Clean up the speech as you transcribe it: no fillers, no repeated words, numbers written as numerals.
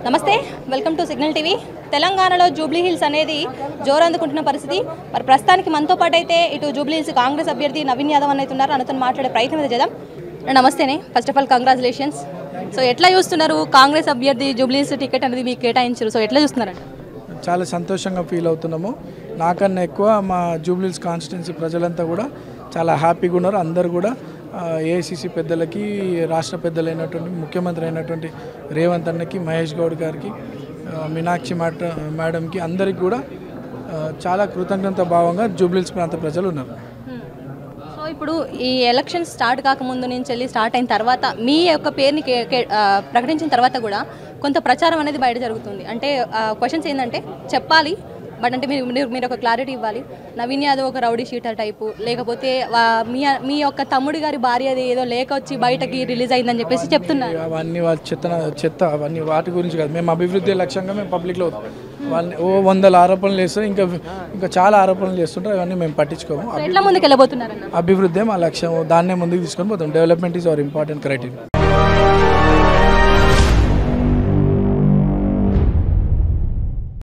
నమస్తే welcome to signal TV. తెలంగాణలో Jubilee hills అనేది జోరందుకుంటున్న పరిస్థితి. మరి ప్రస్తుతానికి మనతో పాటు అయితే ఇటు జూబ్లీ హిల్స్ కాంగ్రెస్ అభ్యర్థి నవీన్ యాదవ్ అనేది ఉన్నారు. అతను మాట్లాడే ప్రయత్నం అయితే చేద్దాం. నమస్తేనే, first of all congratulations. So ఎట్లా చూస్తున్నారు కాంగ్రెస్ అభ్యర్థి జూబ్లీ హిల్స్ టికెట్ అనేది మీకు కేటాయించారు? సో ఎట్లా చూస్తున్నారంట? చాలా సంతోషంగా ఫీల్ అవుతున్నాము. నాకన్నా ఎక్కువ మా జూబ్లీ హిల్స్ కాన్స్టిట్యున్సీ ప్రజలంతా కూడా చాలా హ్యాపీగా ఉన్నారు. అందరూ కూడా ఏఐసిసి పెద్దలకి, రాష్ట్ర పెద్దలైనటువంటి ముఖ్యమంత్రి అయినటువంటి రేవంత్ అన్నకి, మహేష్ గౌడ్ గారికి, మీనాక్షి మేడంకి అందరికి కూడా చాలా కృతజ్ఞత భావంగా జూబ్లీ హిల్స్ ప్రాంత ప్రజలు ఉన్నారు. సో ఇప్పుడు ఈ ఎలక్షన్ స్టార్ట్ కాకముందు నుంచి వెళ్ళి స్టార్ట్ అయిన తర్వాత మీ యొక్క పేరుని ప్రకటించిన తర్వాత కూడా కొంత ప్రచారం అనేది బయట జరుగుతుంది. అంటే క్వశ్చన్స్ ఏంటంటే చెప్పాలి, బట్ అంటే మీరు ఒక క్లారిటీ ఇవ్వాలి. నవీన్ యాదవ్ ఒక రౌడీ షీటర్ టైపు, లేకపోతే మీ యొక్క తమ్ముడి గారి భార్య ఏదో లేక వచ్చి బయటకి రిలీజ్ అయిందని చెప్పేసి చెప్తున్నారు. అవన్నీ వాళ్ళ చెత్త అవన్నీ వాటి గురించి కాదు. మేము అభివృద్ధి లక్ష్యంగా మేము పబ్లిక్లో వాళ్ళని 100 ఆరోపణలు చేస్తారు, ఇంకా చాలా ఆరోపణలు చేస్తుంటారు. అవన్నీ మేము పట్టించుకోము. ఎట్లా ముందుకు వెళ్ళబోతున్నారు? అభివృద్ధి మా లక్ష్యం, దాన్నే ముందుకు తీసుకొని పోతాం. Development is our important criteria.